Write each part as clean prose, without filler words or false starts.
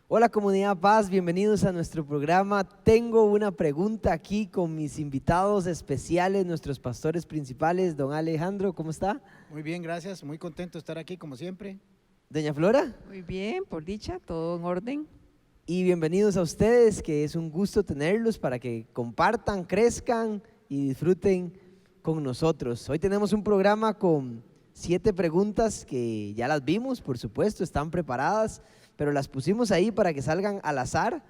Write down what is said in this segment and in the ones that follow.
Hola comunidad Paz, bienvenidos a nuestro programa. Tengo una pregunta aquí con mis invitados especiales, nuestros pastores principales. Don Alejandro, ¿cómo está? Muy bien, gracias. Muy contento de estar aquí como siempre. Doña Flora. Muy bien, por dicha, todo en orden. Y bienvenidos a ustedes, que es un gusto tenerlos para que compartan, crezcan y disfruten con nosotros. Hoy tenemos un programa con 7 preguntas que ya las vimos, por supuesto, están preparadas, pero las pusimos ahí para que salgan al azar,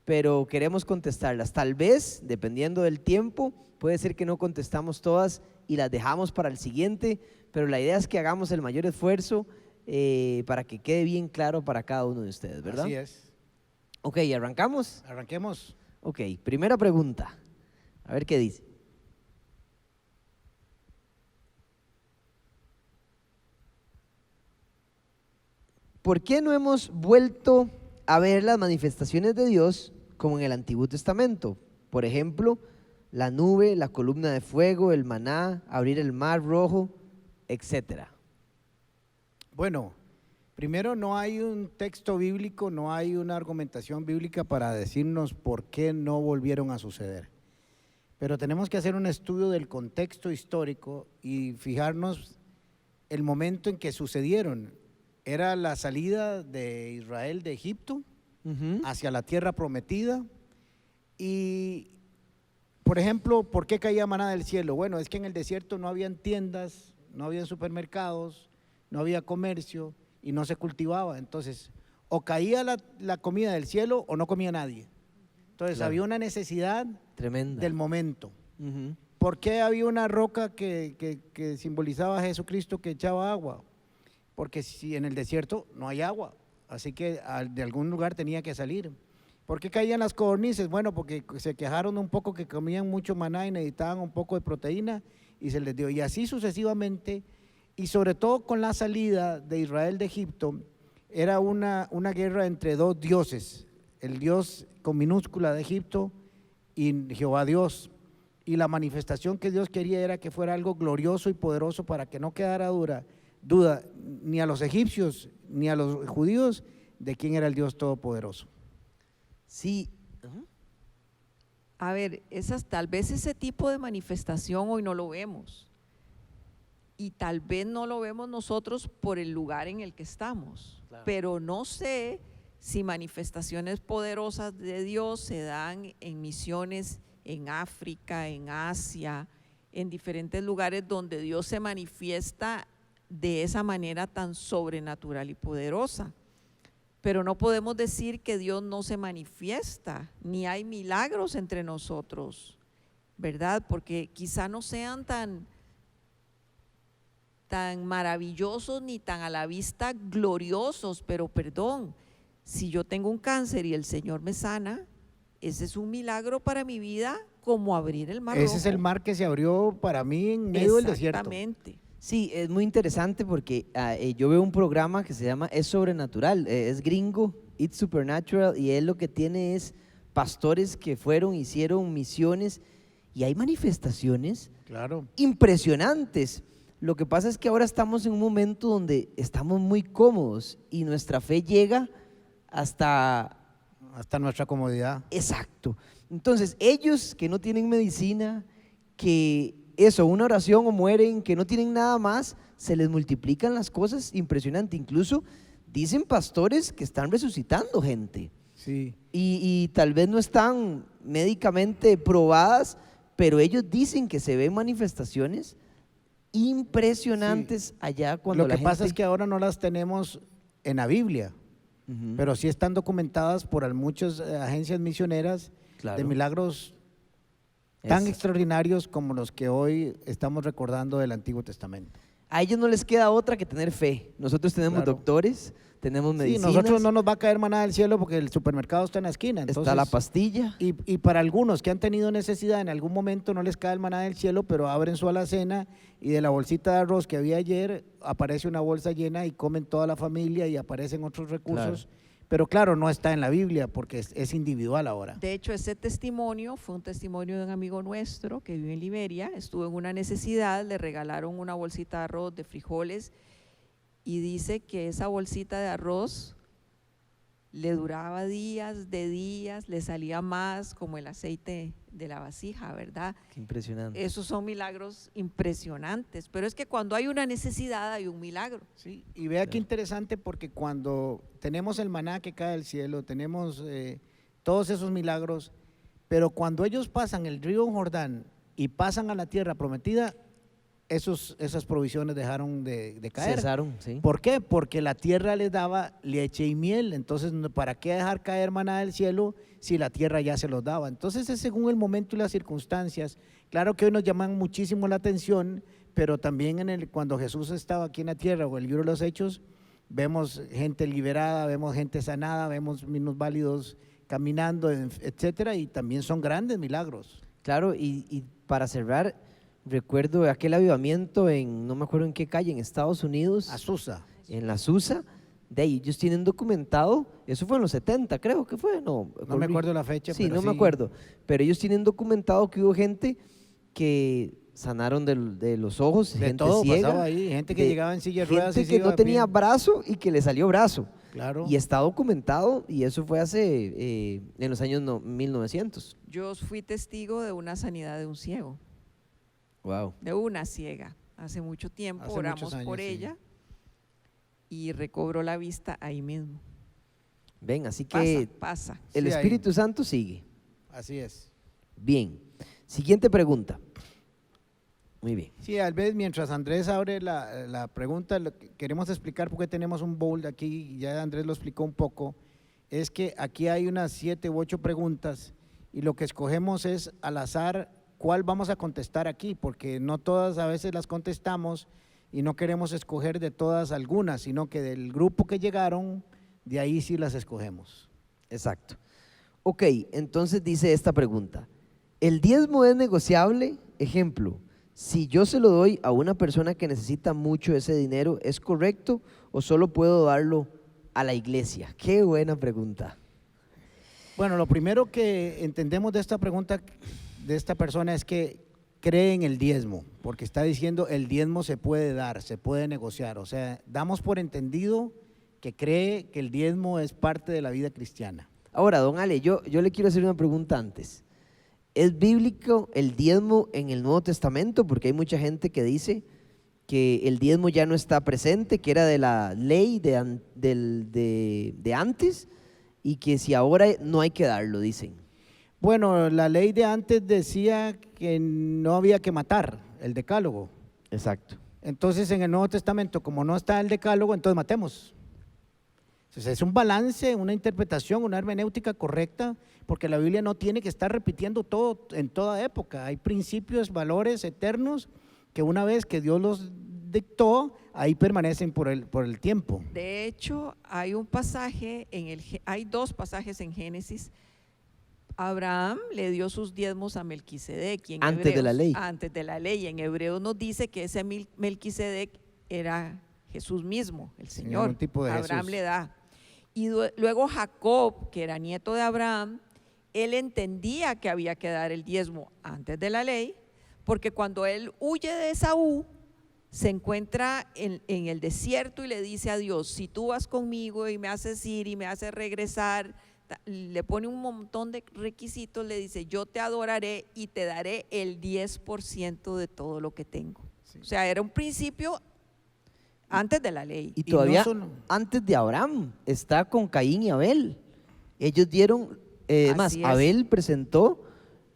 pero queremos contestarlas. Tal vez, dependiendo del tiempo, puede ser que no contestamos todas y las dejamos para el siguiente, pero la idea es que hagamos el mayor esfuerzo para que quede bien claro para cada uno de ustedes, ¿verdad? Así es. Ok, ¿arrancamos? Arranquemos. Ok, primera pregunta. A ver qué dice. ¿Por qué no hemos vuelto a ver las manifestaciones de Dios como en el Antiguo Testamento? Por ejemplo, la nube, la columna de fuego, el maná, abrir el mar rojo, etcétera. Bueno, primero no hay un texto bíblico, no hay una argumentación bíblica para decirnos por qué no volvieron a suceder. Pero tenemos que hacer un estudio del contexto histórico y fijarnos el momento en que sucedieron. Era la salida de Israel de Egipto hacia la tierra prometida. Y, por ejemplo, ¿por qué caía maná del cielo? Bueno, es que en el desierto no habían tiendas, no habían supermercados, no había comercio y no se cultivaba. Entonces, o caía la comida del cielo o no comía nadie. Entonces, Claro. había una necesidad Tremenda. del momento. Ujú. ¿Por qué había una roca que simbolizaba a Jesucristo que echaba agua? Porque si en el desierto no hay agua, así que de algún lugar tenía que salir. ¿Por qué caían las codornices? Bueno, porque se quejaron un poco que comían mucho maná y necesitaban un poco de proteína y se les dio. Y así sucesivamente, y sobre todo con la salida de Israel de Egipto, era una guerra entre dos dioses, el Dios con minúscula de Egipto y Jehová Dios. Y la manifestación que Dios quería era que fuera algo glorioso y poderoso para que no quedara duda ni a los egipcios ni a los judíos de quién era el Dios Todopoderoso. Sí. Ujú. A ver, tal vez ese tipo de manifestación hoy no lo vemos. Y tal vez no lo vemos nosotros por el lugar en el que estamos. Claro. Pero no sé si manifestaciones poderosas de Dios se dan en misiones en África, en Asia, en diferentes lugares donde Dios se manifiesta de esa manera tan sobrenatural y poderosa. Pero no podemos decir que Dios no se manifiesta, ni hay milagros entre nosotros, ¿verdad? Porque quizá no sean tan maravillosos ni tan a la vista gloriosos, pero perdón, si yo tengo un cáncer y el Señor me sana, ese es un milagro para mi vida, como abrir el mar rojo. Ese es el mar que se abrió para mí en medio del desierto. Exactamente. Sí, es muy interesante porque yo veo un programa que se llama Es Sobrenatural, es gringo, It's Supernatural, y él lo que tiene es pastores que hicieron misiones y hay manifestaciones Claro. impresionantes. Lo que pasa es que ahora estamos en un momento donde estamos muy cómodos y nuestra fe llega hasta nuestra comodidad. exacto. Entonces, ellos que no tienen medicina, que una oración o mueren, que no tienen nada más, se les multiplican las cosas impresionante. Incluso dicen pastores que están resucitando gente. Sí. Y tal vez no están médicamente probadas, pero ellos dicen que se ven manifestaciones impresionantes allá cuando Lo que pasa es que ahora no las tenemos en la Biblia, Ujú. pero sí están documentadas por muchas agencias misioneras Claro. de milagros tan Es- extraordinarios como los que hoy estamos recordando del Antiguo Testamento. A ellos no les queda otra que tener fe. Nosotros tenemos Claro. doctores, tenemos Sí, medicinas, nosotros no nos va a caer maná del cielo porque el supermercado está en la esquina. Entonces, está la pastilla. y para algunos que han tenido necesidad en algún momento no les cae el maná del cielo, pero abren su alacena y de la bolsita de arroz que había ayer aparece una bolsa llena y comen toda la familia y aparecen otros recursos. Claro. Pero claro, no está en la Biblia porque es individual ahora. De hecho, ese testimonio fue un testimonio de un amigo nuestro que vive en Liberia, estuvo en una necesidad, le regalaron una bolsita de arroz, de frijoles, y dice que esa bolsita de arroz le duraba días, le salía más como el aceite de la vasija, ¿verdad? Qué impresionante. Esos son milagros impresionantes, pero es que cuando hay una necesidad hay un milagro. Sí, y vea qué interesante, porque cuando tenemos el maná que cae del cielo, tenemos todos esos milagros, pero cuando ellos pasan el río Jordán y pasan a la tierra prometida, esas provisiones dejaron de caer. Cesaron, sí. ¿Por qué? Porque la tierra les daba leche y miel. Entonces, ¿para qué dejar caer maná del cielo si la tierra ya se los daba? Entonces, es según el momento y las circunstancias. Claro que hoy nos llaman muchísimo la atención, pero también cuando Jesús estaba aquí en la tierra, o el libro de los Hechos, vemos gente liberada, vemos gente sanada, vemos minusválidos caminando, etcétera, y también son grandes milagros. Claro, y para cerrar, recuerdo aquel avivamiento no me acuerdo en qué calle, en Estados Unidos. Azusa. En la Susa. De ahí ellos tienen documentado, eso fue en los 70, creo que fue, no me acuerdo la fecha. Sí, pero no me acuerdo, pero ellos tienen documentado que hubo gente que sanaron de los ojos, de gente todo ciega, pasaba ahí, gente que llegaba en silla de ruedas, gente y que iba no a tenía pie. brazo y que le salió brazo. Claro. Y está documentado, y eso fue hace en los años 1900. Yo fui testigo de una sanidad de un ciego, Wow. de una ciega, hace mucho tiempo. Hace oramos muchos años, por sí. ella y recobró la vista ahí mismo. Ven, así que Pasa. el Sí, ahí. Espíritu Santo sigue. Así es. Bien. Siguiente pregunta. Muy bien. Sí, al vez mientras Andrés abre la pregunta, lo que queremos explicar porque tenemos un bowl aquí, ya Andrés lo explicó un poco, es que aquí hay unas 7 u 8 preguntas y lo que escogemos es al azar cuál vamos a contestar aquí, porque no todas a veces las contestamos y no queremos escoger de todas algunas, sino que del grupo que llegaron, de ahí sí las escogemos. Exacto. Ok, entonces dice esta pregunta. ¿El diezmo es negociable? Ejemplo, si yo se lo doy a una persona que necesita mucho ese dinero, ¿es correcto o solo puedo darlo a la iglesia? Qué buena pregunta. Bueno, lo primero que entendemos de esta pregunta de esta persona es que cree en el diezmo, porque está diciendo el diezmo se puede dar, se puede negociar. O sea, damos por entendido que cree que el diezmo es parte de la vida cristiana. Ahora, don Ale, yo le quiero hacer una pregunta antes. ¿Es bíblico el diezmo en el Nuevo Testamento? Porque hay mucha gente que dice que el diezmo ya no está presente, que era de la ley de antes, y que si ahora no hay que darlo, dicen. Bueno, la ley de antes decía que no había que matar, el decálogo. Exacto. Entonces en el Nuevo Testamento, como no está el decálogo, entonces matemos. Entonces es un balance, una interpretación, una hermenéutica correcta, porque la Biblia no tiene que estar repitiendo todo en toda época. Hay principios, valores eternos que una vez que Dios los dictó, ahí permanecen por el tiempo. De hecho, hay un pasaje hay 2 pasajes en Génesis. Abraham le dio sus diezmos a Melquisedec. Y en Antes de la ley. Antes de la ley. En Hebreos nos dice que ese Melquisedec era Jesús mismo, el Señor. Un tipo de Abraham Jesús. le da. Y luego Jacob, que era nieto de Abraham, él entendía que había que dar el diezmo antes de la ley, porque cuando él huye de Esaú, se encuentra en el desierto y le dice a Dios: si tú vas conmigo y me haces ir y me haces regresar, le pone un montón de requisitos, le dice: yo te adoraré y te daré el 10% de todo lo que tengo. Sí. O sea, era un principio antes de la ley. Y Y no todavía solo- antes de Abraham está con Caín y Abel. Ellos dieron, más, Así es. Abel presentó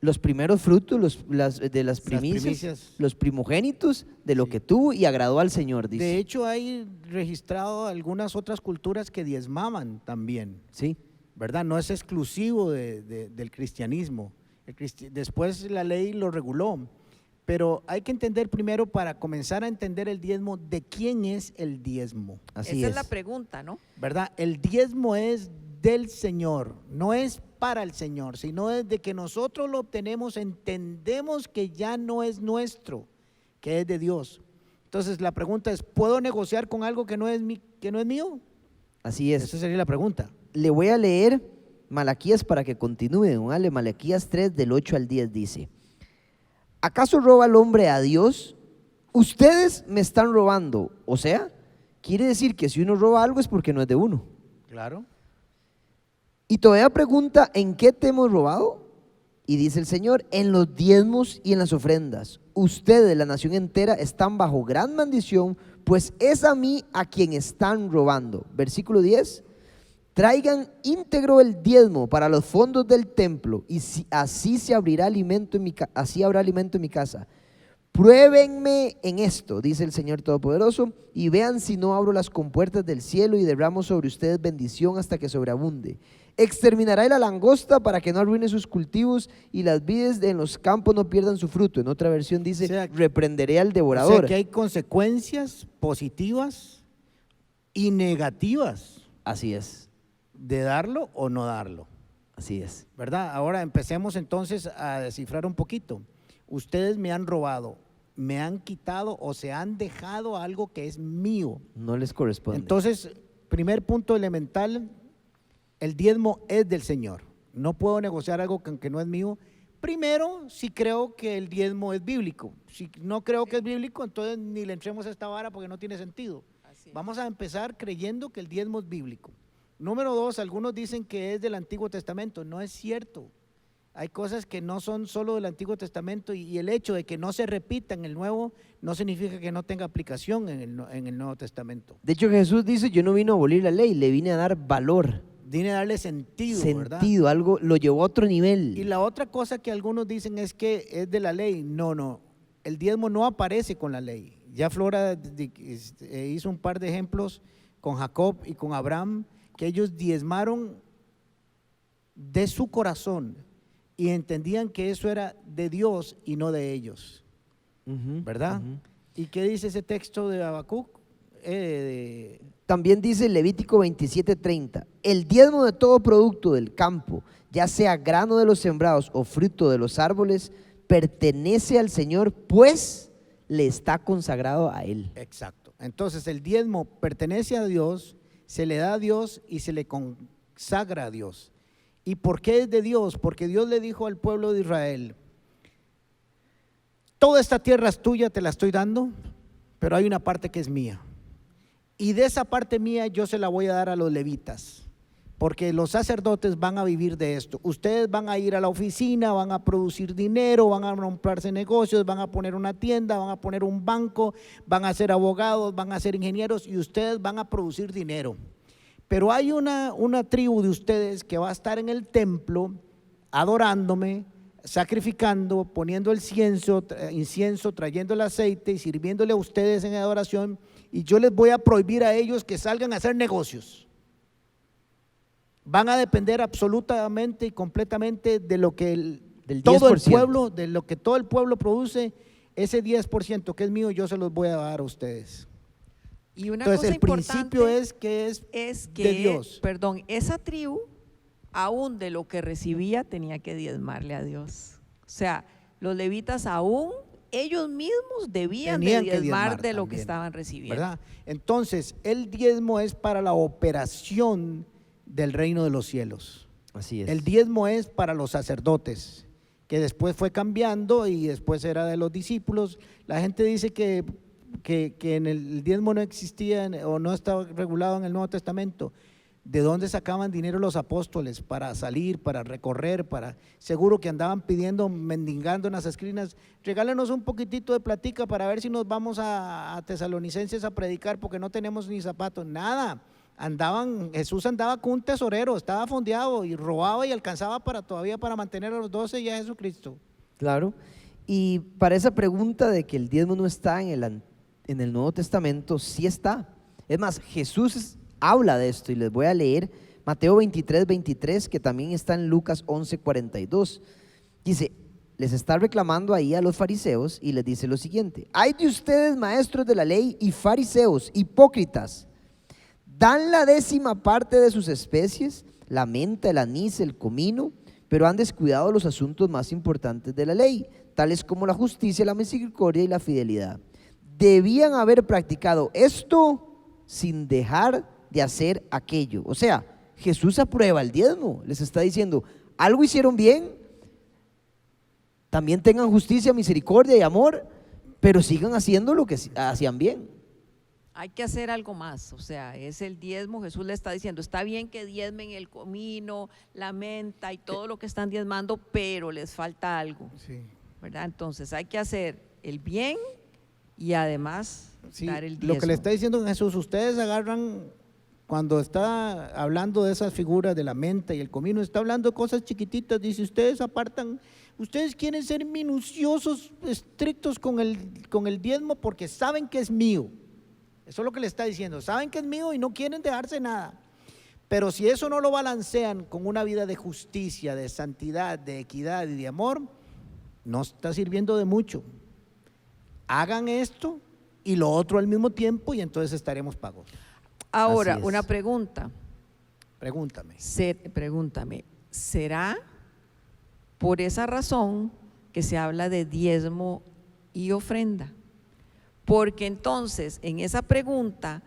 los primeros frutos de las primicias, primicias. los primogénitos de lo Sí. que tuvo, y agradó al Señor, dice. De hecho, hay registrado algunas otras culturas que diezmaban también, Sí, ¿verdad? No es exclusivo del cristianismo. Después la ley lo reguló, pero hay que entender primero, para comenzar a entender el diezmo, de quién es el diezmo, así Esa es. es la pregunta, ¿no? ¿verdad? El diezmo es del Señor, no es para el Señor, sino desde que nosotros lo obtenemos, entendemos que ya no es nuestro, que es de Dios. Entonces la pregunta es: ¿puedo negociar con algo que no es mío? Así es. Esa sería la pregunta. Le voy a leer Malaquías para que continúe, ¿vale? Malaquías 3 del 8 al 10 dice: ¿acaso roba el hombre a Dios? Ustedes me están robando. O sea, quiere decir que si uno roba algo es porque no es de uno. Claro. Y todavía pregunta, ¿en qué te hemos robado? Y dice el Señor, en los diezmos y en las ofrendas. Ustedes, la nación entera, están bajo gran maldición, pues es a mí a quien están robando. Versículo 10. Traigan íntegro el diezmo para los fondos del templo, y así habrá alimento en mi casa. Pruébenme en esto, dice el Señor Todopoderoso, y vean si no abro las compuertas del cielo y derramo sobre ustedes bendición hasta que sobreabunde. Exterminará la langosta para que no arruine sus cultivos y las vides en los campos no pierdan su fruto. En otra versión dice, O sea, reprenderé al O devorador. sea que hay consecuencias positivas y negativas Así es, de darlo o no darlo, así es. ¿verdad? Ahora empecemos entonces a descifrar un poquito. Ustedes me han robado, me han quitado o se han dejado algo que es mío. No les corresponde. Entonces, primer punto elemental, el diezmo es del Señor. No puedo negociar algo que no es mío. Primero, si creo que el diezmo es bíblico. Si no creo que es bíblico, entonces ni le entremos a esta vara porque no tiene sentido. Vamos a empezar creyendo que el diezmo es bíblico. Número 2, algunos dicen que es del Antiguo Testamento. No es cierto. Hay cosas que no son solo del Antiguo Testamento y el hecho de que no se repita en el Nuevo no significa que no tenga aplicación en el Nuevo Testamento. De hecho, Jesús dice, yo no vine a abolir la ley, le vine a dar valor, Viene a darle sentido, ¿verdad? sentido, algo lo llevó a otro nivel. Y la otra cosa que algunos dicen es que es de la ley. No, el diezmo no aparece con la ley. Ya Flora hizo un par de ejemplos con Jacob y con Abraham, que ellos diezmaron de su corazón y entendían que eso era de Dios y no de ellos, Ujú, ¿verdad? ujú. ¿Y qué dice ese texto de Habacuc? También dice Levítico 27:30, el diezmo de todo producto del campo, ya sea grano de los sembrados o fruto de los árboles, pertenece al Señor, pues le está consagrado a Él. Exacto. Entonces el diezmo pertenece a Dios, se le da a Dios y se le consagra a Dios. ¿Y por qué es de Dios? Porque Dios le dijo al pueblo de Israel, toda esta tierra es tuya, te la estoy dando, pero hay una parte que es mía. Y de esa parte mía yo se la voy a dar a los levitas, porque los sacerdotes van a vivir de esto. Ustedes van a ir a la oficina, van a producir dinero, van a comprarse negocios, van a poner una tienda, van a poner un banco, van a ser abogados, van a ser ingenieros y ustedes van a producir dinero. Pero hay una tribu de ustedes que va a estar en el templo adorándome, sacrificando, poniendo el incienso, trayendo el aceite y sirviéndole a ustedes en adoración, y yo les voy a prohibir a ellos que salgan a hacer negocios. Van a depender absolutamente y completamente de lo que todo el pueblo, de lo que todo el pueblo produce. Ese 10% que es mío, yo se los voy a dar a ustedes. Y una Entonces cosa el principio importante es que de Dios. Perdón, esa tribu, aún de lo que recibía, tenía que diezmarle a Dios. O sea, los levitas aún, ellos mismos debían de diezmar de lo también, que estaban recibiendo. ¿verdad? Entonces, el diezmo es para la operación del reino de los cielos. Así es. El diezmo es para los sacerdotes, que después fue cambiando y después era de los discípulos. La gente dice que en el diezmo no existía o no estaba regulado en el Nuevo Testamento. ¿De dónde sacaban dinero los apóstoles para salir, para recorrer, seguro que andaban pidiendo, mendigando en las esquinas, regálenos un poquitito de platica para ver si nos vamos a Tesalonicenses a predicar porque no tenemos ni zapatos? Nada, Jesús andaba con un tesorero, estaba fondeado y robaba y alcanzaba todavía para mantener a los 12 y a Jesucristo. Claro, y para esa pregunta de que el diezmo no está en el Nuevo Testamento, sí está. Es más, Jesús habla de esto y les voy a leer Mateo 23:23, que también está en Lucas 11:42. Dice, les está reclamando ahí a los fariseos y les dice lo siguiente: ay de ustedes, maestros de la ley y fariseos, hipócritas, dan la 10ª parte de sus especies, la menta, el anís, el comino, pero han descuidado los asuntos más importantes de la ley, tales como la justicia, la misericordia y la fidelidad. Debían haber practicado esto sin dejar de hacer aquello. O sea, Jesús aprueba el diezmo, les está diciendo, algo hicieron bien, también tengan justicia, misericordia y amor, pero sigan haciendo lo que hacían bien. Hay que hacer algo más, o sea, es el diezmo. Jesús le está diciendo, está bien que diezmen el comino, la menta y todo lo que están diezmando, pero les falta algo, Sí. ¿verdad? Entonces hay que hacer el bien y además Sí, dar el diezmo. lo que le está diciendo Jesús, ustedes agarran, cuando está hablando de esas figuras de la menta y el comino, está hablando de cosas chiquititas, dice, ustedes apartan, ustedes quieren ser minuciosos, estrictos con el diezmo porque saben que es mío. Eso es lo que le está diciendo, saben que es mío y no quieren dejarse nada. Pero si eso no lo balancean con una vida de justicia, de santidad, de equidad y de amor, no está sirviendo de mucho. Hagan esto y lo otro al mismo tiempo y entonces estaremos pagos. Ahora, Así es. una pregunta, Pregúntame. pregúntame, ¿será por esa razón que se habla de diezmo y ofrenda? Porque entonces en esa pregunta,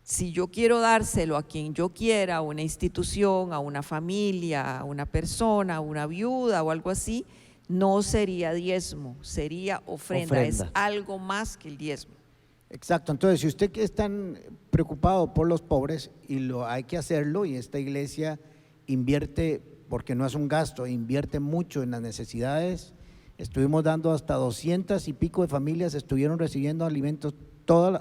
si yo quiero dárselo a quien yo quiera, a una institución, a una familia, a una persona, a una viuda o algo así, no sería diezmo, sería ofrenda. Es Ofrenda. algo más que el diezmo. Exacto, entonces si usted que es tan preocupado por los pobres y hay que hacerlo y esta iglesia invierte, porque no es un gasto, invierte mucho en las necesidades, estuvimos dando hasta 200 y pico de familias, estuvieron recibiendo alimentos,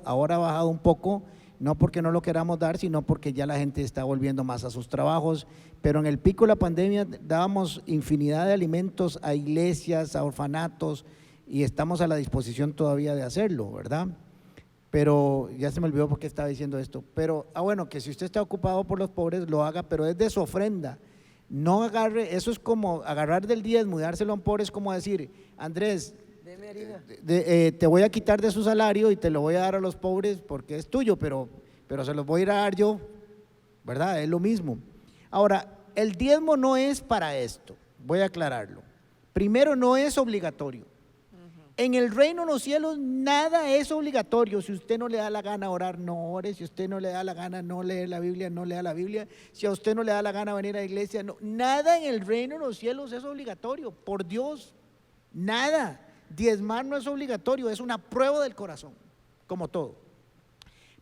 ahora ha bajado un poco, no porque no lo queramos dar, sino porque ya la gente está volviendo más a sus trabajos, pero en el pico de la pandemia dábamos infinidad de alimentos a iglesias, a orfanatos y estamos a la disposición todavía de hacerlo, ¿verdad? Pero ya se me olvidó por qué estaba diciendo esto, pero bueno, que si usted está ocupado por los pobres lo haga, pero es de su ofrenda. No agarre, eso es como agarrar del diezmo y dárselo a un pobre, es como decir, Andrés, te voy a quitar de su salario y te lo voy a dar a los pobres porque es tuyo, pero se los voy a ir a dar yo, ¿verdad? Es lo mismo. Ahora, el diezmo no es para esto, voy a aclararlo. Primero, no es obligatorio. En el reino de los cielos nada es obligatorio. Si usted no le da la gana orar, no ore. Si usted no le da la gana no leer la Biblia, no lea la Biblia. Si a usted no le da la gana venir a la iglesia, no. Nada en el reino de los cielos es obligatorio, por Dios, nada. Diezmar no es obligatorio, es una prueba del corazón, como todo.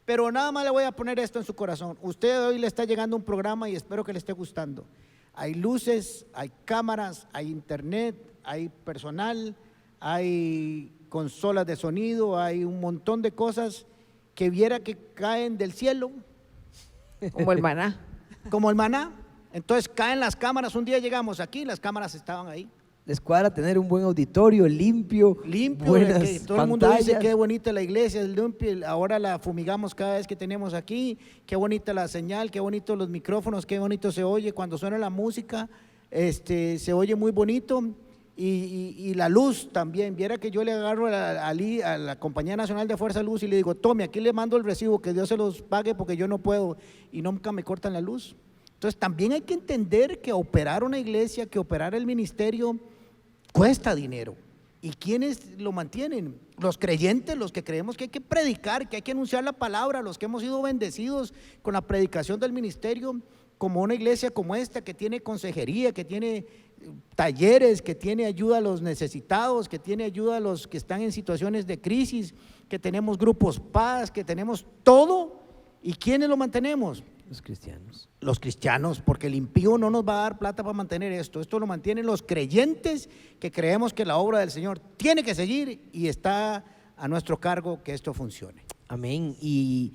Pero nada más le voy a poner esto en su corazón. Usted hoy le está llegando un programa y espero que le esté gustando. Hay luces, hay cámaras, hay internet, hay personal, hay consolas de sonido, hay un montón de cosas que viera que caen del cielo. Como el maná. Como el maná. Entonces caen las cámaras, un día llegamos aquí, las cámaras estaban ahí. Les cuadra tener un buen auditorio, limpio, Buenas, que todo el mundo dice pantallas. qué bonita la iglesia, es limpia, ahora la fumigamos cada vez que tenemos aquí, qué bonita la señal, qué bonitos los micrófonos, qué bonito se oye, cuando suena la música, se oye muy bonito. Y la luz también, viera que yo le agarro a la Compañía Nacional de Fuerza Luz y le digo, tome, aquí le mando el recibo, que Dios se los pague porque yo no puedo y nunca me cortan la luz. Entonces también hay que entender que operar una iglesia, que operar el ministerio cuesta dinero. ¿Y quiénes lo mantienen? Los creyentes, los que creemos que hay que predicar, que hay que anunciar la palabra, los que hemos sido bendecidos con la predicación del ministerio, como una iglesia como esta que tiene consejería, que tiene talleres, que tiene ayuda a los necesitados, que tiene ayuda a los que están en situaciones de crisis, que tenemos grupos paz, que tenemos todo. ¿Y quiénes lo mantenemos? Los cristianos. Los cristianos, porque el impío no nos va a dar plata para mantener esto. Esto lo mantienen los creyentes que creemos que la obra del Señor tiene que seguir y está a nuestro cargo que esto funcione. Amén. Y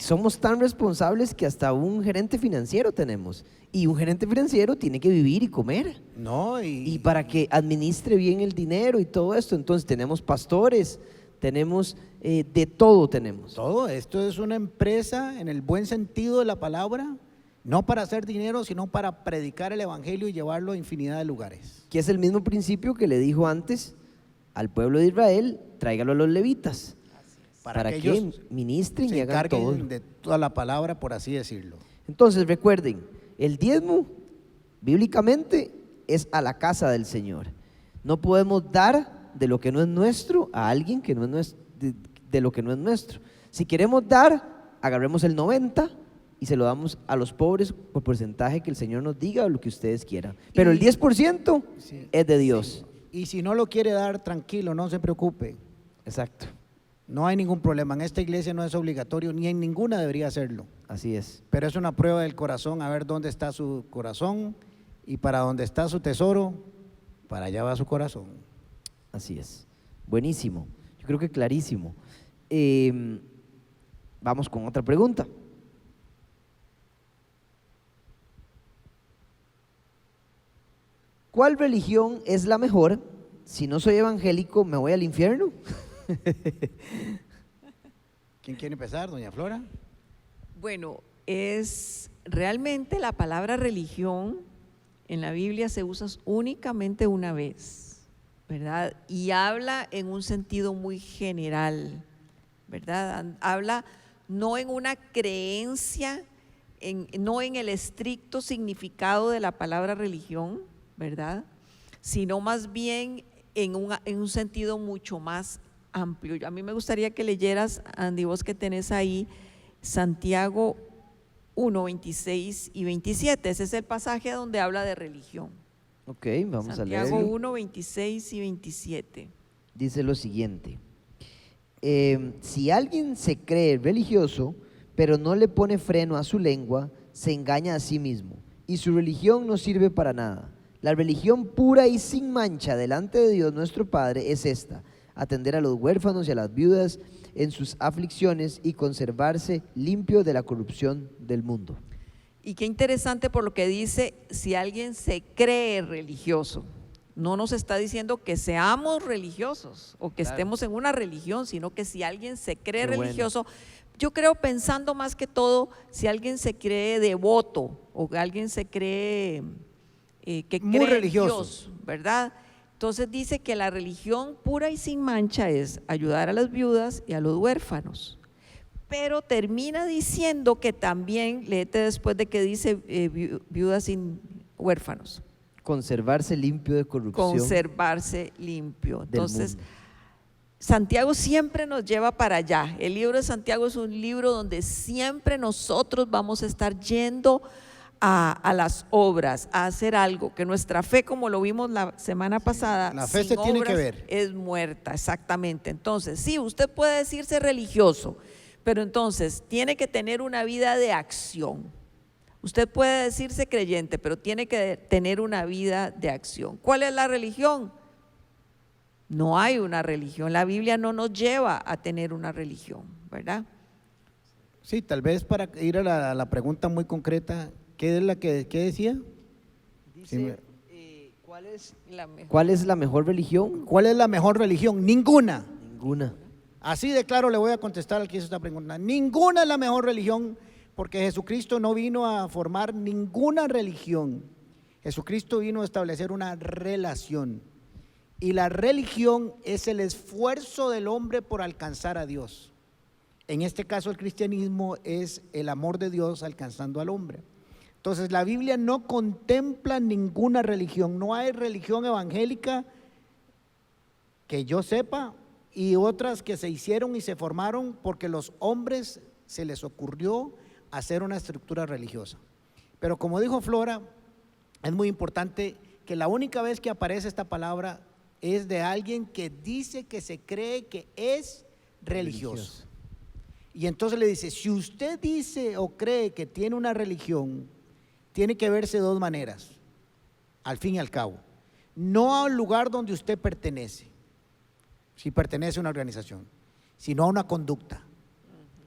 somos tan responsables que hasta un gerente financiero tenemos. Y un gerente financiero tiene que vivir y comer. No, Y para que administre bien el dinero y todo esto, entonces tenemos pastores, tenemos de todo tenemos. todo esto es una empresa en el buen sentido de la palabra, no para hacer dinero, sino para predicar el evangelio y llevarlo a infinidad de lugares. Que es el mismo principio que le dijo antes al pueblo de Israel, tráigalo a los levitas, para que ellos ministren y se hagan todo. encarguen de toda la palabra, por así decirlo. Entonces recuerden, el diezmo bíblicamente es a la casa del Señor. No podemos dar de lo que no es nuestro a alguien que no es nuestro, de lo que no es nuestro. Si queremos dar, agarremos el 90 y se lo damos a los pobres por porcentaje que el Señor nos diga o lo que ustedes quieran. Pero el 10% Sí. es de Dios. Y si no lo quiere dar, tranquilo, no se preocupe. Exacto. No hay ningún problema. En esta iglesia no es obligatorio, ni en ninguna debería serlo. Así es. Pero es una prueba del corazón, a ver dónde está su corazón, y para dónde está su tesoro, para allá va su corazón. Así es. Buenísimo. Yo creo que clarísimo. Vamos con otra pregunta. ¿Cuál religión es la mejor? Si no soy evangélico, ¿me voy al infierno? ¿Quién quiere empezar, doña Flora? Bueno, es realmente la palabra religión en la Biblia se usa únicamente una vez, ¿verdad? Y habla en un sentido muy general, ¿verdad? Habla no en una creencia, no en el estricto significado de la palabra religión, ¿verdad? Sino más bien en un sentido mucho más amplio. A mí me gustaría que leyeras, Andy, vos que tenés ahí, Santiago 1, 26 y 27. Ese es el pasaje donde habla de religión. Ok, vamos a leerlo. Santiago 1, 26 y 27. Dice lo siguiente: si alguien se cree religioso, pero no le pone freno a su lengua, se engaña a sí mismo, y su religión no sirve para nada. La religión pura y sin mancha delante de Dios nuestro Padre es esta: atender a los huérfanos y a las viudas en sus aflicciones y conservarse limpio de la corrupción del mundo. Y qué interesante por lo que dice, si alguien se cree religioso. No nos está diciendo que seamos religiosos o que estemos en una religión, sino que si alguien se cree religioso, yo creo pensando más que todo, si alguien se cree devoto o que alguien se cree que muy cree religioso, en Dios, ¿verdad? Entonces dice que la religión pura y sin mancha es ayudar a las viudas y a los huérfanos. Pero termina diciendo que también, léete después de que dice viudas y huérfanos. Conservarse limpio de corrupción. Conservarse limpio. Entonces, mundo. Santiago siempre nos lleva para allá. El libro de Santiago es un libro donde siempre nosotros vamos a estar yendo a las obras, a hacer algo, que nuestra fe, como lo vimos la semana pasada, la fe sin se tiene que obras ver. es muerta, exactamente. Entonces, sí, usted puede decirse religioso, pero entonces tiene que tener una vida de acción. Usted puede decirse creyente, pero tiene que tener una vida de acción. ¿Cuál es la religión? No hay una religión. La Biblia no nos lleva a tener una religión, ¿verdad? Sí, tal vez para ir a la pregunta muy concreta, ¿qué es la qué decía? Dice, ¿cuál es la mejor religión? ¿Cuál es la mejor religión? Ninguna. Ninguna. Así de claro le voy a contestar al que hizo esta pregunta. Ninguna es la mejor religión, porque Jesucristo no vino a formar ninguna religión. Jesucristo vino a establecer una relación. Y la religión es el esfuerzo del hombre por alcanzar a Dios. En este caso el cristianismo es el amor de Dios alcanzando al hombre. Entonces la Biblia no contempla ninguna religión. No hay religión evangélica que yo sepa, y otras que se hicieron y se formaron porque los hombres se les ocurrió hacer una estructura religiosa. Pero como dijo Flora, es muy importante que la única vez que aparece esta palabra es de alguien que dice que se cree que es religioso. Y entonces le dice, si usted dice o cree que tiene una religión, tiene que verse de dos maneras, al fin y al cabo. No al lugar donde usted pertenece, si pertenece a una organización, sino a una conducta.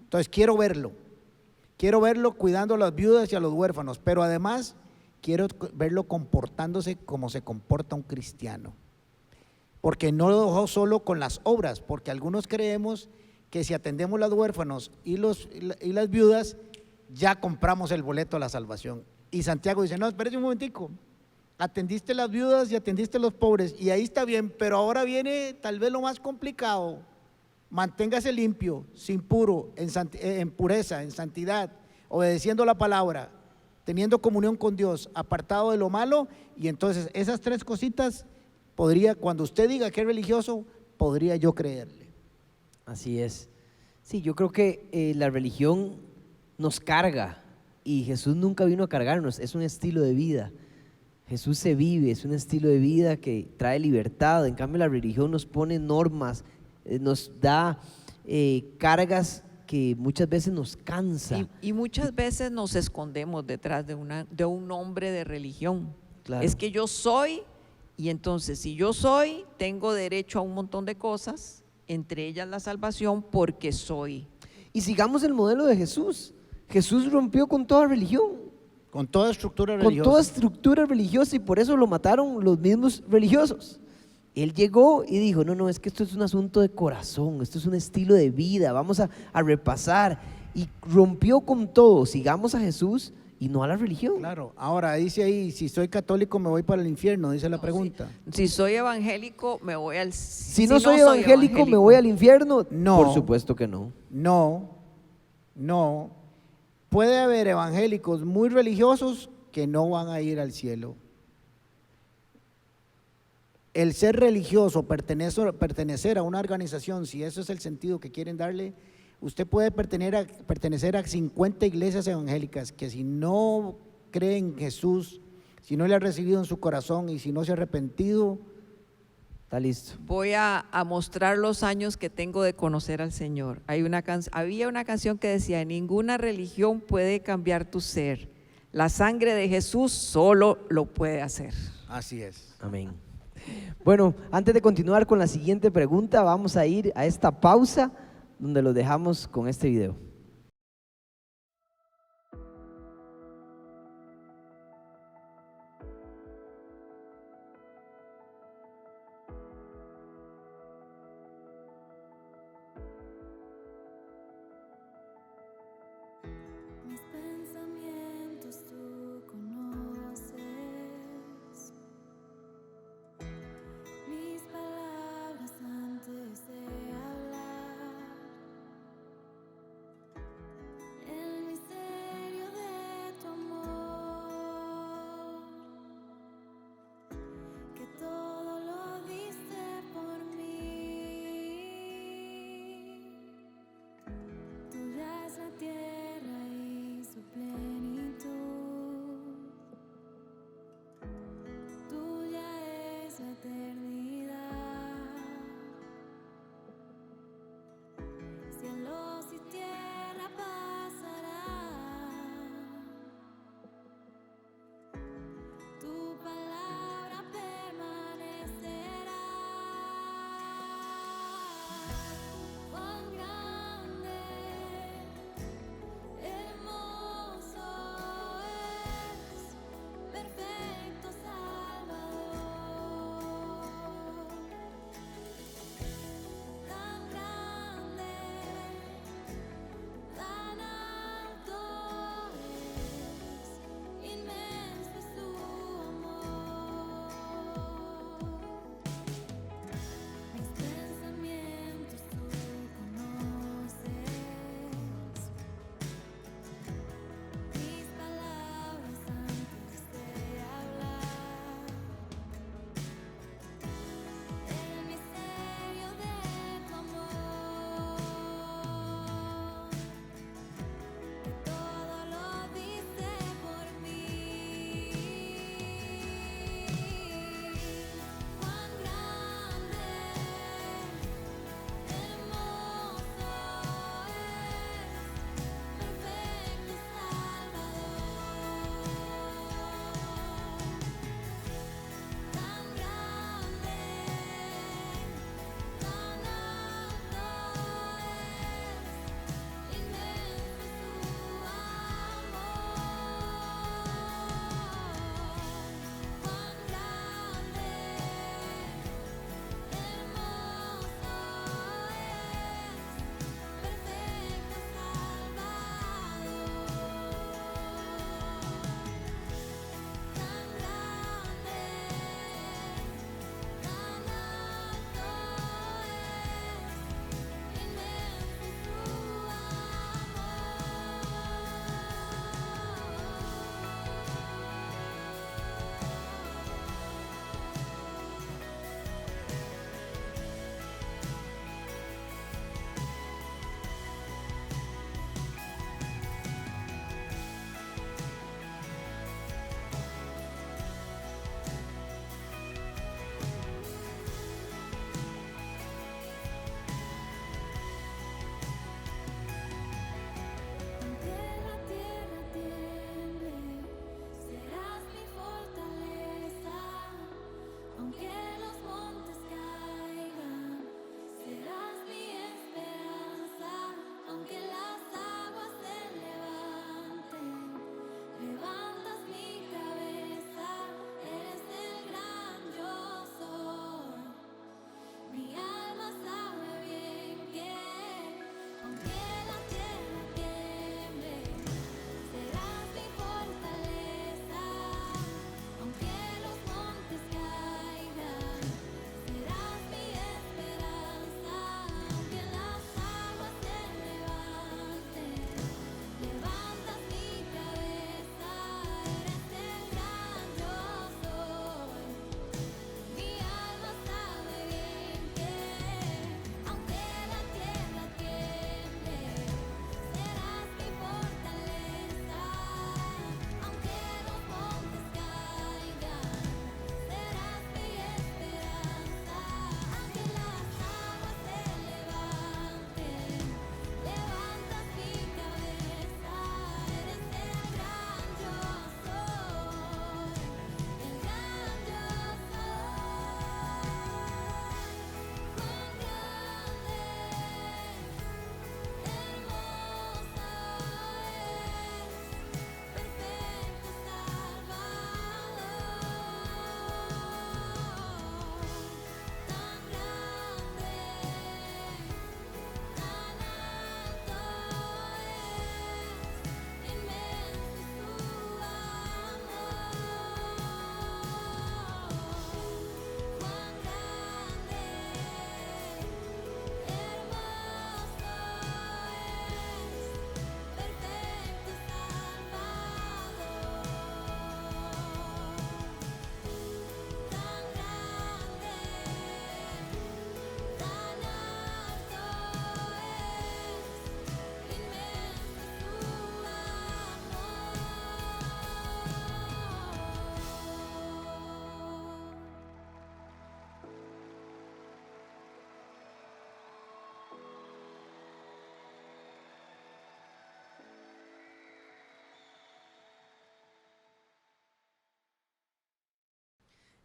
Entonces quiero verlo cuidando a las viudas y a los huérfanos, pero además quiero verlo comportándose como se comporta un cristiano, porque no lo dejó solo con las obras, porque algunos creemos que si atendemos a los huérfanos y las viudas, ya compramos el boleto a la salvación. Y Santiago dice, no, espérate un momentico, atendiste a las viudas y atendiste a los pobres, y ahí está bien, pero ahora viene tal vez lo más complicado. Manténgase limpio, sin puro, en pureza, en santidad, obedeciendo la palabra, teniendo comunión con Dios, apartado de lo malo. Y entonces esas tres cositas podría, cuando usted diga que es religioso, podría yo creerle. Así es. Sí, yo creo que la religión nos carga y Jesús nunca vino a cargarnos, es un estilo de vida. Jesús se vive, es un estilo de vida que trae libertad. En cambio la religión nos pone normas, nos da cargas que muchas veces nos cansa. Y muchas veces nos escondemos detrás de un nombre de religión. Claro. Es que yo soy, y entonces si yo soy, tengo derecho a un montón de cosas, entre ellas la salvación, porque soy. Y sigamos el modelo de Jesús. Jesús rompió con toda religión, Con toda estructura con religiosa. toda estructura religiosa, y por eso lo mataron los mismos religiosos. Él llegó y dijo, no, es que esto es un asunto de corazón, esto es un estilo de vida, vamos a repasar. Y rompió con todo. Sigamos a Jesús y no a la religión. Claro, ahora dice ahí, si soy católico me voy para el infierno, dice la No, pregunta. Si soy evangélico, me voy al Si no soy evangélico, ¿me voy al infierno? No. Por supuesto que no. No. Puede haber evangélicos muy religiosos que no van a ir al cielo. El ser religioso, pertenecer a una organización, si eso es el sentido que quieren darle, usted puede pertenecer a 50 iglesias evangélicas que si no cree en Jesús, si no le ha recibido en su corazón y si no se ha arrepentido, Está listo. Voy a mostrar los años que tengo de conocer al Señor. Había una canción que decía, ninguna religión puede cambiar tu ser. La sangre de Jesús solo lo puede hacer. así es. Amén. Bueno, antes de continuar con la siguiente pregunta, vamos a ir a esta pausa donde los dejamos con este video. Mis pensamientos tú conoces, mis palabras antes de hablar.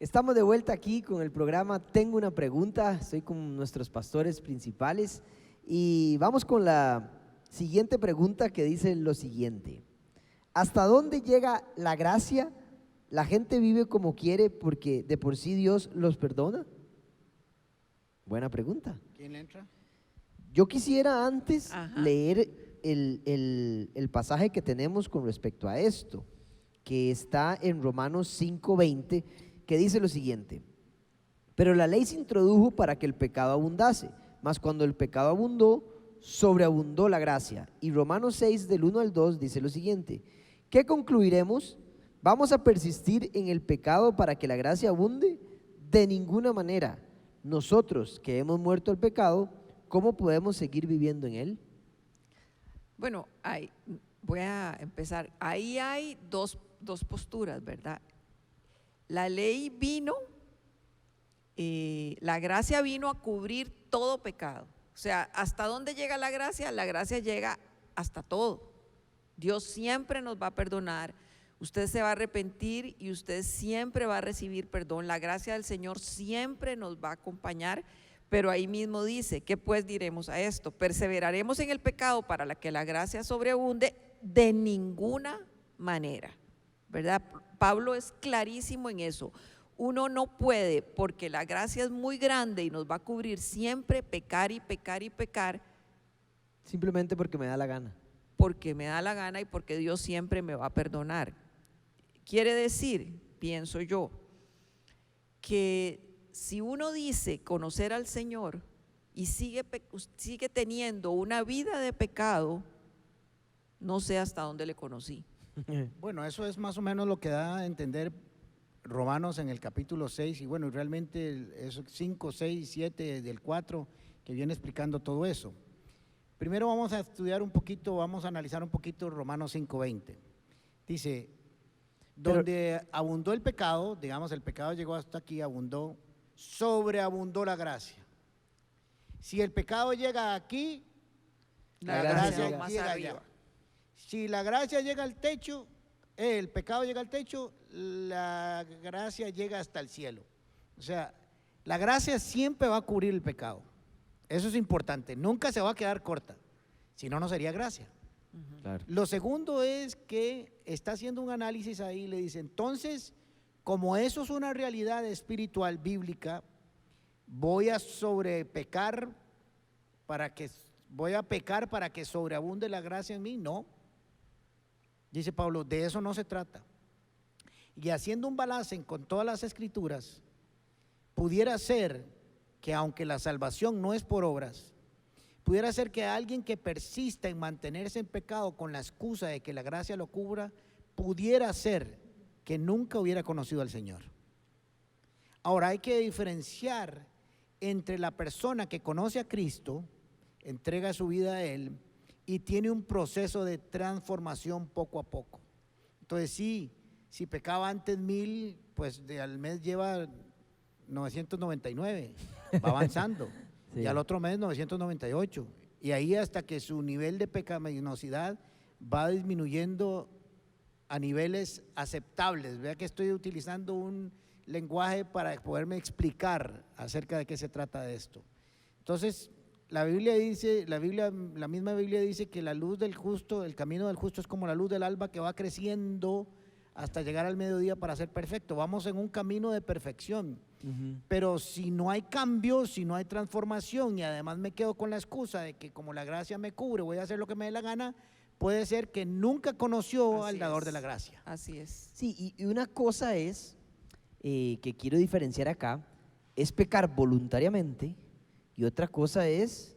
Estamos de vuelta aquí con el programa Tengo una pregunta. Estoy con nuestros pastores principales y vamos con la siguiente pregunta que dice lo siguiente. ¿Hasta dónde llega la gracia? ¿La gente vive como quiere porque de por sí Dios los perdona? Buena pregunta. ¿Quién le entra? Yo quisiera antes Ajá. leer el pasaje que tenemos con respecto a esto, que está en Romanos 5:20, que dice lo siguiente: pero la ley se introdujo para que el pecado abundase, mas cuando el pecado abundó, sobreabundó la gracia. Y Romanos 6 del 1 al 2 dice lo siguiente: ¿qué concluiremos? ¿Vamos a persistir en el pecado para que la gracia abunde? De ninguna manera. Nosotros que hemos muerto al pecado, ¿cómo podemos seguir viviendo en él? Bueno, voy a empezar. Ahí hay dos posturas, ¿verdad? La ley vino, la gracia vino a cubrir todo pecado. O sea, ¿hasta dónde llega la gracia? La gracia llega hasta todo. Dios siempre nos va a perdonar. Usted se va a arrepentir y usted siempre va a recibir perdón. La gracia del Señor siempre nos va a acompañar. Pero ahí mismo dice, ¿qué pues diremos a esto? ¿Perseveraremos en el pecado para que la gracia sobreabunde? De ninguna manera, ¿verdad? Pablo es clarísimo en eso. Uno no puede, porque la gracia es muy grande y nos va a cubrir siempre, pecar y pecar y pecar, Simplemente porque me da la gana. porque me da la gana y porque Dios siempre me va a perdonar. Quiere decir, pienso yo, que si uno dice conocer al Señor y sigue teniendo una vida de pecado, no sé hasta dónde le conocí. Bueno, eso es más o menos lo que da a entender Romanos en el capítulo 6 y bueno, realmente esos 5, 6, 7 del 4 que viene explicando todo eso. Primero vamos a estudiar un poquito, vamos a analizar un poquito Romanos 5:20. Dice, donde abundó el pecado, digamos el pecado llegó hasta aquí, abundó, sobreabundó la gracia. Si el pecado llega aquí, La la gracia gracia llega más llega arriba. allá. Si la gracia llega al techo, el pecado llega al techo, la gracia llega hasta el cielo. O sea, la gracia siempre va a cubrir el pecado. Eso es importante, nunca se va a quedar corta, si no, no sería gracia. Claro. Lo segundo es que está haciendo un análisis ahí, le dice, entonces, como eso es una realidad espiritual bíblica, voy a pecar para que sobreabunde la gracia en mí. No, dice Pablo, de eso no se trata. Y haciendo un balance con todas las escrituras, pudiera ser que aunque la salvación no es por obras, pudiera ser que alguien que persista en mantenerse en pecado con la excusa de que la gracia lo cubra, pudiera ser que nunca hubiera conocido al Señor. Ahora hay que diferenciar entre la persona que conoce a Cristo, entrega su vida a Él y tiene un proceso de transformación poco a poco. Entonces si pecaba antes 1000, pues al mes lleva 999, va avanzando. Sí. Y al otro mes 998. Y ahí hasta que su nivel de pecaminosidad va disminuyendo a niveles aceptables. Vea que estoy utilizando un lenguaje para poderme explicar acerca de qué se trata de esto. Entonces, la misma Biblia dice que la luz del justo, el camino del justo es como la luz del alba que va creciendo hasta llegar al mediodía para ser perfecto. Vamos en un camino de perfección. Pero si no hay cambio, si no hay transformación y además me quedo con la excusa de que como la gracia me cubre, voy a hacer lo que me dé la gana, puede ser que nunca conoció al dador de la gracia. Así es. Sí, y una cosa es, que quiero diferenciar acá, es pecar voluntariamente y otra cosa es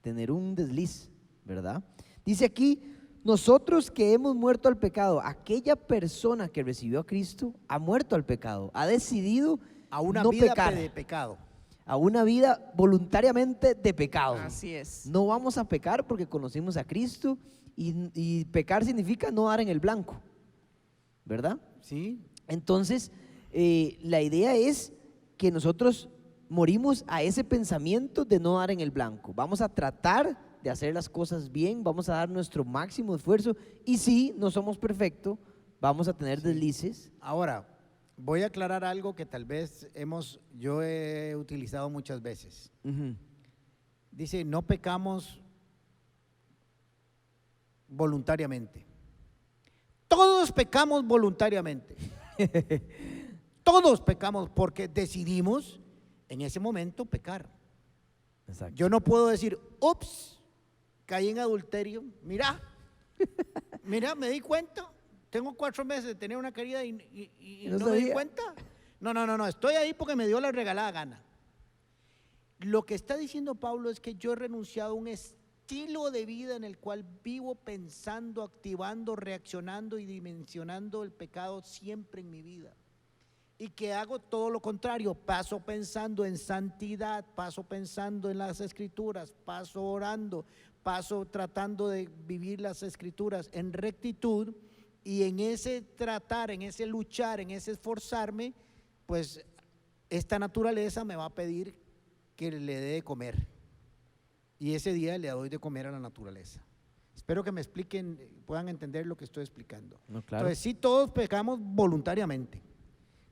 tener un desliz, ¿verdad? Dice aquí, nosotros que hemos muerto al pecado, aquella persona que recibió a Cristo ha muerto al pecado, ha decidido A una no vida pecar, de pecado. a una vida voluntariamente de pecado. Así es. No vamos a pecar porque conocimos a Cristo y pecar significa no dar en el blanco, ¿verdad? ¿Sí? Entonces, la idea es que nosotros morimos a ese pensamiento de no dar en el blanco. Vamos a tratar de hacer las cosas bien, vamos a dar nuestro máximo esfuerzo y si no somos perfectos, vamos a tener deslices. Ahora, voy a aclarar algo que tal vez yo he utilizado muchas veces. Ujú. Dice, no pecamos voluntariamente. Todos pecamos voluntariamente. Todos pecamos porque decidimos en ese momento pecar. Exacto. Yo no puedo decir, ups, caí en adulterio. Mira, me di cuenta. Tengo 4 meses de tener una querida y No no me di sabía. cuenta. No, estoy ahí porque me dio la regalada gana. Lo que está diciendo Pablo es que yo he renunciado a un estilo de vida en el cual vivo pensando, activando, reaccionando y dimensionando el pecado siempre en mi vida. Y que hago todo lo contrario, paso pensando en santidad, paso pensando en las escrituras, paso orando, paso tratando de vivir las escrituras en rectitud, y en ese tratar, en ese luchar, en ese esforzarme, pues esta naturaleza me va a pedir que le dé de comer, y ese día le doy de comer a la naturaleza. Espero que me expliquen, puedan entender lo que estoy explicando. No, claro. Entonces, sí, todos pecamos voluntariamente.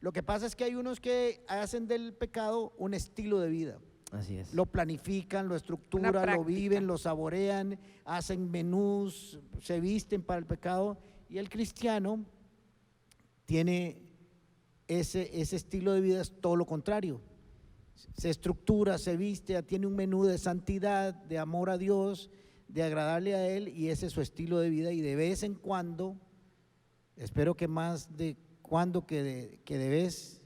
Lo que pasa es que hay unos que hacen del pecado un estilo de vida. Así es. Lo planifican, lo Una estructuran, lo práctica. viven, lo saborean, hacen menús, se visten para el pecado. Y el cristiano tiene ese estilo de vida, es todo lo contrario. Se estructura, se viste, tiene un menú de santidad, de amor a Dios, de agradarle a Él, y ese es su estilo de vida. Y de vez en cuando, espero que más de cuando que de vez,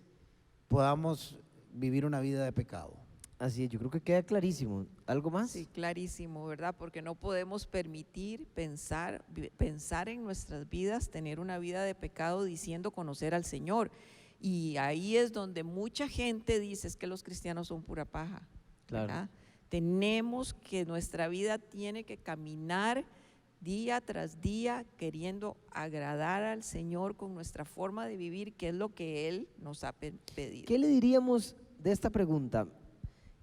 podamos vivir una vida de pecado. Así es, yo creo que queda clarísimo. ¿Algo más? Sí, clarísimo, ¿verdad? Porque no podemos permitir pensar en nuestras vidas, tener una vida de pecado diciendo conocer al Señor. Y ahí es donde mucha gente dice es que los cristianos son pura paja. Claro. ¿verdad? Tenemos que, nuestra vida tiene que caminar día tras día queriendo agradar al Señor con nuestra forma de vivir, que es lo que Él nos ha pedido. ¿Qué le diríamos de esta pregunta?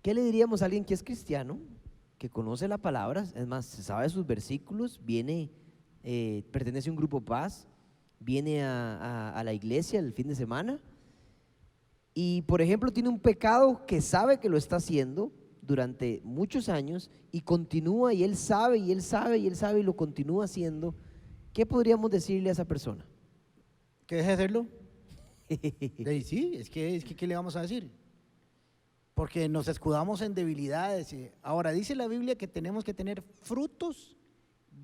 ¿Qué le diríamos a alguien que es cristiano, que conoce la palabra, es más, se sabe sus versículos, pertenece a un grupo Paz, viene a la iglesia el fin de semana y, por ejemplo, tiene un pecado que sabe que lo está haciendo durante muchos años y continúa, y él sabe, y él sabe, y él sabe, y lo continúa haciendo? ¿Qué podríamos decirle a esa persona? ¿Que deje de hacerlo? Sí, es que ¿qué le vamos a decir? Porque nos escudamos en debilidades. Ahora, dice la Biblia que tenemos que tener frutos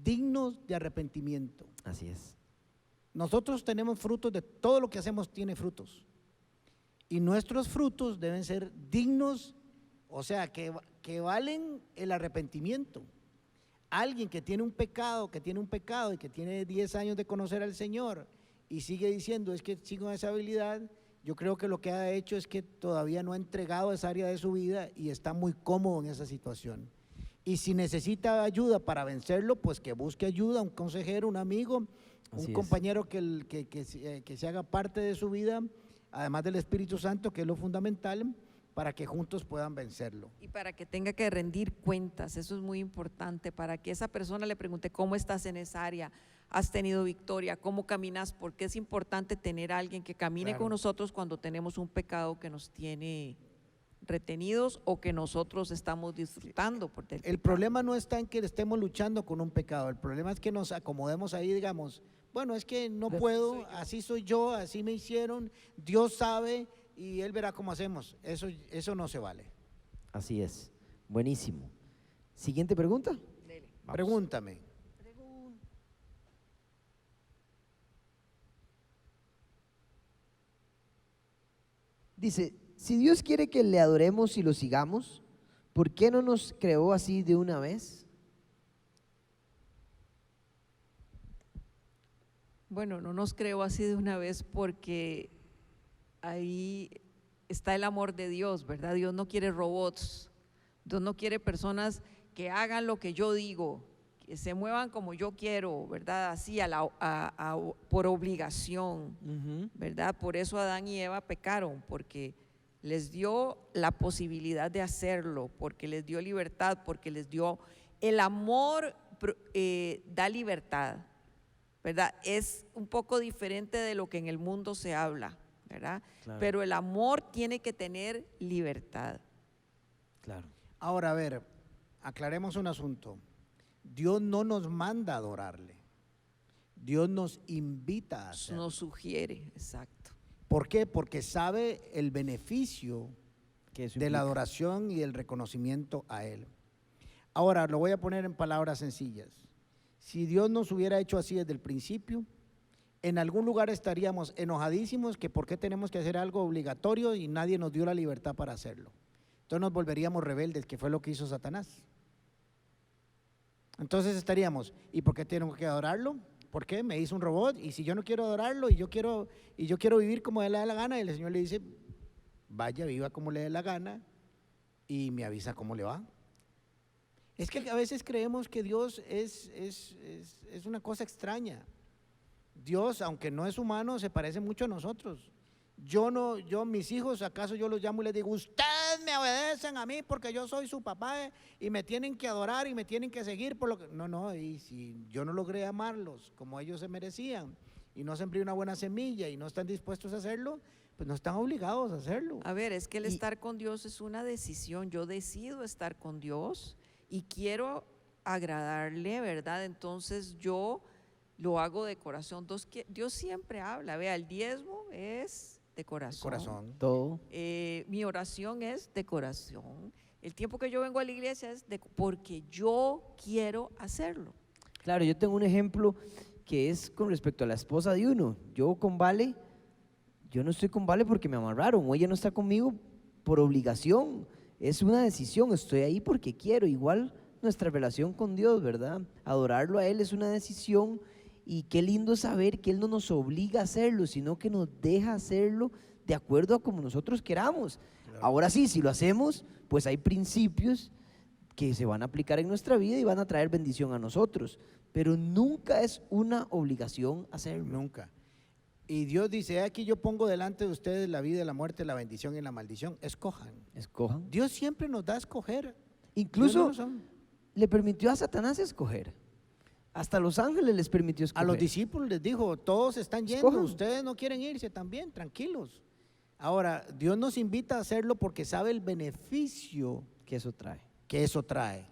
dignos de arrepentimiento. Así es. Nosotros tenemos frutos, de todo lo que hacemos tiene frutos. Y nuestros frutos deben ser dignos, o sea, que valen el arrepentimiento. Alguien que tiene un pecado y que tiene 10 años de conocer al Señor y sigue diciendo es que sigo esa habilidad, yo creo que lo que ha hecho es que todavía no ha entregado esa área de su vida y está muy cómodo en esa situación. Y si necesita ayuda para vencerlo, pues que busque ayuda, un consejero, un amigo, Así un es. compañero que se haga parte de su vida, además del Espíritu Santo, que es lo fundamental, para que juntos puedan vencerlo. Y para que tenga que rendir cuentas, eso es muy importante, para que esa persona le pregunte cómo estás en esa área, has tenido victoria, cómo caminas, porque es importante tener a alguien que camine Claro. con nosotros cuando tenemos un pecado que nos tiene retenidos o que nosotros estamos disfrutando. El problema no está en que estemos luchando con un pecado, el problema es que nos acomodemos ahí, digamos, bueno, es que no puedo, así soy yo, así me hicieron, Dios sabe y Él verá cómo hacemos. Eso no se vale. Así es. Buenísimo. Siguiente pregunta. Vamos. Pregúntame. Dice, si Dios quiere que le adoremos y lo sigamos, ¿por qué no nos creó así de una vez? Bueno, no nos creó así de una vez porque ahí está el amor de Dios, ¿verdad? Dios no quiere robots, Dios no quiere personas que hagan lo que yo digo, que se muevan como yo quiero, ¿verdad? Así por obligación, ¿verdad? Por eso Adán y Eva pecaron, porque les dio la posibilidad de hacerlo, porque les dio libertad, porque les dio el amor, da libertad, ¿verdad? Es un poco diferente de lo que en el mundo se habla, ¿verdad? Claro. Pero el amor tiene que tener libertad. Claro. Ahora, a ver, aclaremos un asunto. Dios no nos manda a adorarle. Dios nos invita a hacerlo. Nos sugiere, exacto. ¿Por qué? Porque sabe el beneficio Que eso de la implica. adoración y el reconocimiento a Él. Ahora, lo voy a poner en palabras sencillas. Si Dios nos hubiera hecho así desde el principio, en algún lugar estaríamos enojadísimos que por qué tenemos que hacer algo obligatorio y nadie nos dio la libertad para hacerlo. Entonces nos volveríamos rebeldes, que fue lo que hizo Satanás. Entonces estaríamos, ¿y por qué tengo que adorarlo? ¿Por qué? Me hizo un robot y si yo no quiero adorarlo y yo quiero vivir como le da la gana, y el Señor le dice, vaya, viva como le dé la gana y me avisa cómo le va. Es que a veces creemos que Dios es una cosa extraña. Dios, aunque no es humano, se parece mucho a nosotros. Mis hijos, acaso yo los llamo y les digo, ustedes me obedecen a mí porque yo soy su papá y me tienen que adorar y me tienen que seguir por lo que… No, y si yo no logré amarlos como ellos se merecían y no sembré una buena semilla y no están dispuestos a hacerlo, pues no están obligados a hacerlo. A ver, es que el Y- estar con Dios es una decisión. Yo decido estar con Dios y quiero agradarle, ¿verdad? Entonces yo lo hago de corazón. Dios siempre habla. Vea, el diezmo es de corazón. Corazón. Todo. Mi oración es de corazón. El tiempo que yo vengo a la iglesia es porque yo quiero hacerlo. Claro, yo tengo un ejemplo que es con respecto a la esposa de uno. Yo con Vale, yo no estoy con Vale porque me amarraron, o ella no está conmigo por obligación. Es una decisión, estoy ahí porque quiero. Igual nuestra relación con Dios, ¿verdad? Adorarlo a Él es una decisión. Y qué lindo saber que Él no nos obliga a hacerlo, sino que nos deja hacerlo de acuerdo a como nosotros queramos. Claro. Ahora sí, si lo hacemos, pues hay principios que se van a aplicar en nuestra vida y van a traer bendición a nosotros. Pero nunca es una obligación hacerlo. Nunca. Y Dios dice, aquí yo pongo delante de ustedes la vida, la muerte, la bendición y la maldición. Escojan. Escojan. Dios siempre nos da a escoger. Incluso Dios no nos- le permitió a Satanás escoger. Hasta a los ángeles les permitió A escoger. los discípulos les dijo, todos están yendo, Escojan. ustedes no quieren irse también, tranquilos. Ahora, Dios nos invita a hacerlo porque sabe el beneficio Que eso trae. que eso trae.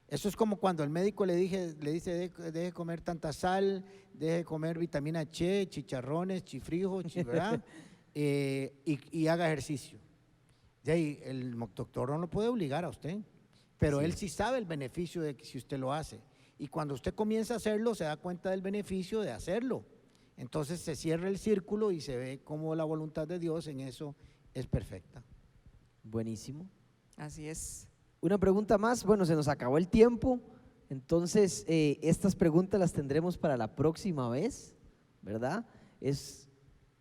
Eso es como cuando el médico le dice, deje comer tanta sal, deje comer vitamina C, chicharrones, chifrijos, ¿verdad? Y haga ejercicio. De ahí, el doctor no lo puede obligar a usted, pero Sí. él sí sabe el beneficio de que si usted lo hace. Y cuando usted comienza a hacerlo, se da cuenta del beneficio de hacerlo. Entonces se cierra el círculo y se ve cómo la voluntad de Dios en eso es perfecta. Buenísimo. Así es. Una pregunta más. Bueno, se nos acabó el tiempo. Entonces, estas preguntas las tendremos para la próxima vez, ¿verdad? Es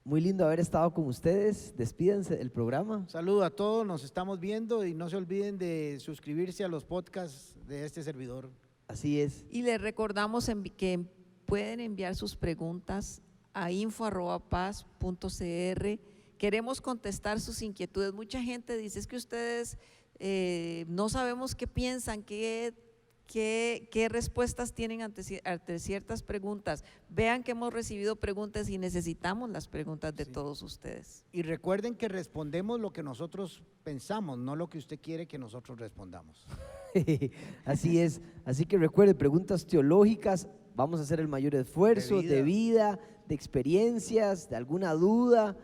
muy lindo haber estado con ustedes. Despídense del programa. Saludo a todos, nos estamos viendo y no se olviden de suscribirse a los podcasts de este servidor. Así es. Y les recordamos que pueden enviar sus preguntas a info@paz.cr. Queremos contestar sus inquietudes. Mucha gente dice, es que ustedes no sabemos qué piensan, qué respuestas tienen ante ciertas preguntas. Vean que hemos recibido preguntas y necesitamos las preguntas de Sí. todos ustedes. Y recuerden que respondemos lo que nosotros pensamos, no lo que usted quiere que nosotros respondamos. Así es. Así que recuerde, preguntas teológicas, vamos a hacer el mayor esfuerzo de vida, de experiencias, de alguna duda,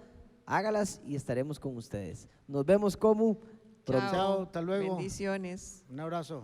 hágalas y estaremos con ustedes. Nos vemos como pronto. Chao, hasta luego. Bendiciones. Un abrazo.